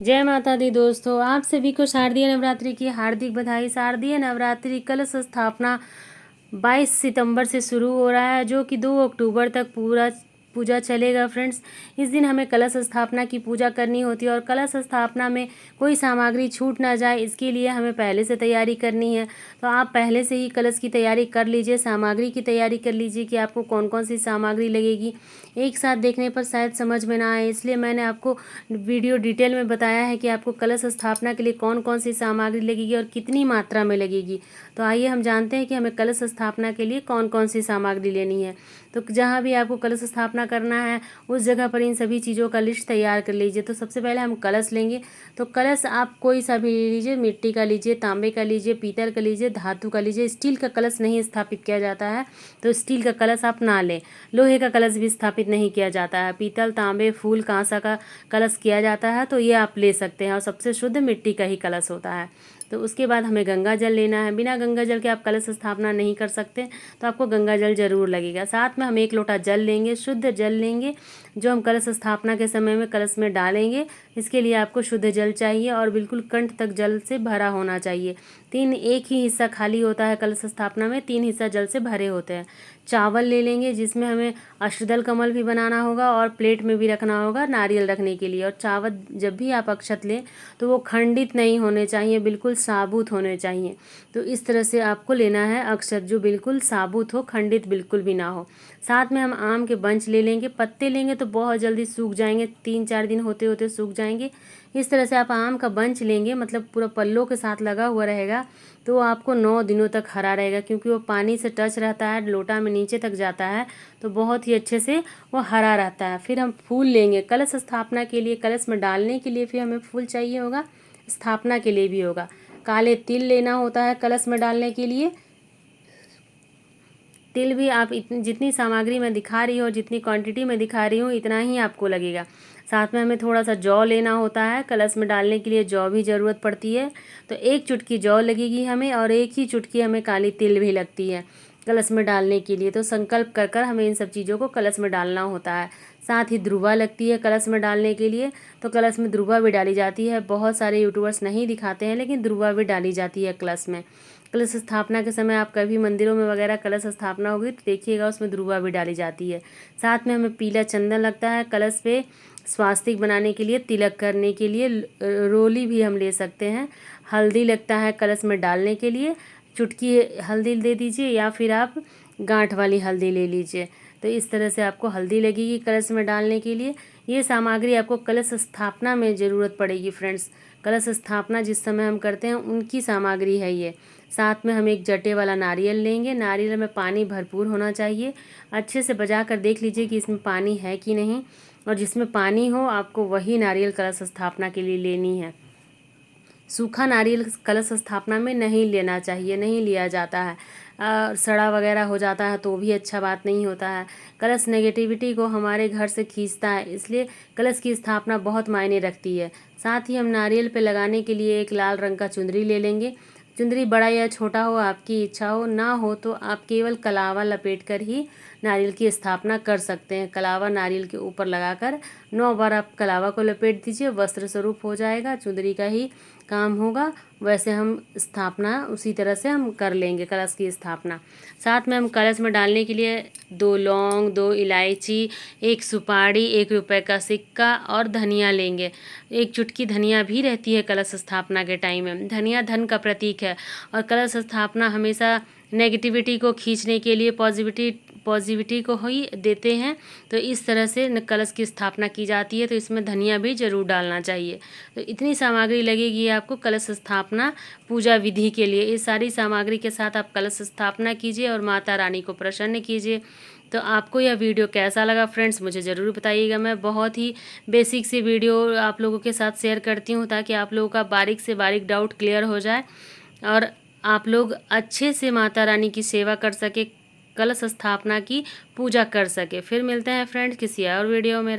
जय माता दी दोस्तों, आप सभी को शारदीय नवरात्रि की हार्दिक बधाई। शारदीय नवरात्रि कलश स्थापना 22 सितंबर से शुरू हो रहा है, जो कि 2 अक्टूबर तक पूरा पूजा चलेगा। फ्रेंड्स, इस दिन हमें कलश स्थापना की पूजा करनी होती है और कलश स्थापना में कोई सामग्री छूट ना जाए, इसके लिए हमें पहले से तैयारी करनी है। तो आप पहले से ही कलश की तैयारी कर लीजिए, सामग्री की तैयारी कर लीजिए कि आपको कौन कौन सी सामग्री लगेगी। एक साथ देखने पर शायद समझ में ना आए, इसलिए मैंने आपको वीडियो डिटेल में बताया है कि आपको कलश स्थापना के लिए कौन कौन सी सामग्री लगेगी और कितनी मात्रा में लगेगी। तो आइए हम जानते हैं कि हमें कलश स्थापना के लिए कौन कौन सी सामग्री लेनी है। तो जहाँ भी आपको कलश स्थापना करना है उस जगह पर इन सभी चीज़ों का लिस्ट तैयार कर लीजिए। तो सबसे पहले हम कलश लेंगे। तो कलश आप कोई सा भी लीजिए, मिट्टी का लीजिए, तांबे का लीजिए, पीतल का लीजिए, धातु का लीजिए। स्टील का कलश नहीं स्थापित किया जाता है, तो स्टील का कलश आप ना लें। लोहे का कलश भी स्थापित नहीं किया जाता है। पीतल, तांबे, फूल, कांसा का कलश किया जाता है, तो ये आप ले सकते हैं और सबसे शुद्ध मिट्टी का ही कलश होता है। तो उसके बाद हमें गंगा जल लेना है। बिना गंगा जल के आप कलश स्थापना नहीं कर सकते, तो आपको गंगा जल जरूर लगेगा। साथ में हम 1 लोटा जल लेंगे, शुद्ध जल लेंगे, जो हम कलश स्थापना के समय में कलश में डालेंगे। इसके लिए आपको शुद्ध जल चाहिए और बिल्कुल कंठ तक जल से भरा होना चाहिए। एक ही हिस्सा खाली होता है कलश स्थापना में, 3 हिस्सा जल से भरे होते हैं। चावल ले लेंगे, जिसमें हमें अष्टदल कमल भी बनाना होगा और प्लेट में भी रखना होगा नारियल रखने के लिए। और चावल जब भी आप अक्षत लें तो वो खंडित नहीं होने चाहिए, बिल्कुल साबुत होने चाहिए। तो इस तरह से आपको लेना है अक्षत, जो बिल्कुल साबुत हो, खंडित बिल्कुल भी ना हो। साथ में हम आम के बंच ले लेंगे। पत्ते लेंगे तो बहुत जल्दी सूख जाएंगे, 3-4 दिन होते होते सूख जाएंगे। इस तरह से आप आम का बंच लेंगे, मतलब पूरा पल्लों के साथ लगा हुआ रहेगा, तो आपको 9 दिनों तक हरा रहेगा, क्योंकि वो पानी से टच रहता है, लोटा में नीचे तक जाता है, तो बहुत ही अच्छे से वो हरा रहता है। फिर हम फूल लेंगे कलश स्थापना के लिए, कलश में डालने के लिए फिर हमें फूल चाहिए होगा, स्थापना के लिए भी होगा। काले तिल लेना होता है कलश में डालने के लिए। तिल भी आप जितनी सामग्री मैं दिखा रही हूँ, जितनी क्वांटिटी में दिखा रही हूँ, इतना ही आपको लगेगा। साथ में हमें थोड़ा सा जौ लेना होता है, कलश में डालने के लिए जौ भी ज़रूरत पड़ती है। तो 1 चुटकी जौ लगेगी हमें और 1 ही चुटकी हमें काली तिल भी लगती है कलश में डालने के लिए। तो संकल्प कर कर हमें इन सब चीज़ों को कलश में डालना होता है। साथ ही ध्रुवा लगती है कलश में डालने के लिए, तो कलश में ध्रुवा भी डाली जाती है। बहुत सारे यूट्यूबर्स नहीं दिखाते हैं, लेकिन ध्रुवा भी डाली जाती है कलश में। कलश स्थापना के समय आप कभी मंदिरों में वगैरह कलश स्थापना होगी तो देखिएगा, उसमें ध्रुवा भी डाली जाती है। साथ में हमें पीला चंदन लगता है कलश पे स्वास्तिक बनाने के लिए, तिलक करने के लिए। रोली भी हम ले सकते हैं। हल्दी लगता है कलश में डालने के लिए, चुटकी हल्दी दे दीजिए या फिर आप गांठ वाली हल्दी ले लीजिए। तो इस तरह से आपको हल्दी लगेगी कलश में डालने के लिए। ये सामग्री आपको कलश स्थापना में ज़रूरत पड़ेगी। फ्रेंड्स, कलश स्थापना जिस समय हम करते हैं उनकी सामग्री है ये। साथ में हम एक जटे वाला नारियल लेंगे। नारियल में पानी भरपूर होना चाहिए। अच्छे से बजा कर देख लीजिए कि इसमें पानी है कि नहीं, और जिसमें पानी हो आपको वही नारियल कलश स्थापना के लिए लेनी है। सूखा नारियल कलश स्थापना में नहीं लेना चाहिए, नहीं लिया जाता है। सड़ा वगैरह हो जाता है तो भी अच्छा बात नहीं होता है। कलश नेगेटिविटी को हमारे घर से खींचता है, इसलिए कलश की स्थापना बहुत मायने रखती है। साथ ही हम नारियल पे लगाने के लिए एक लाल रंग का चुंदरी ले लेंगे। चुंदरी बड़ा या छोटा हो, आपकी इच्छा हो, ना हो तो आप केवल कलावा लपेट कर ही नारियल की स्थापना कर सकते हैं। कलावा नारियल के ऊपर लगाकर 9 बार आप कलावा को लपेट दीजिए, वस्त्र स्वरूप हो जाएगा, चुंदरी का ही काम होगा। वैसे हम स्थापना उसी तरह से हम कर लेंगे कलश की स्थापना। साथ में हम कलश में डालने के लिए 2 लौंग, 2 इलायची, 1 सुपारी, 1 रुपए का सिक्का और धनिया लेंगे। 1 चुटकी धनिया भी रहती है कलश स्थापना के टाइम में। धनिया धन का प्रतीक है और कलश स्थापना हमेशा नेगेटिविटी को खींचने के लिए पॉजिटिविटी को ही देते हैं। तो इस तरह से कलश की स्थापना की जाती है, तो इसमें धनिया भी ज़रूर डालना चाहिए। तो इतनी सामग्री लगेगी आपको कलश स्थापना पूजा विधि के लिए। इस सारी सामग्री के साथ आप कलश स्थापना कीजिए और माता रानी को प्रसन्न कीजिए। तो आपको यह वीडियो कैसा लगा फ्रेंड्स, मुझे ज़रूर बताइएगा। मैं बहुत ही बेसिक सी वीडियो आप लोगों के साथ शेयर करती हूँ, ताकि आप लोगों का बारीक से बारीक डाउट क्लियर हो जाए और आप लोग अच्छे से माता रानी की सेवा कर सके, कलश स्थापना की पूजा कर सके। फिर मिलते हैं फ्रेंड्स किसी और वीडियो में।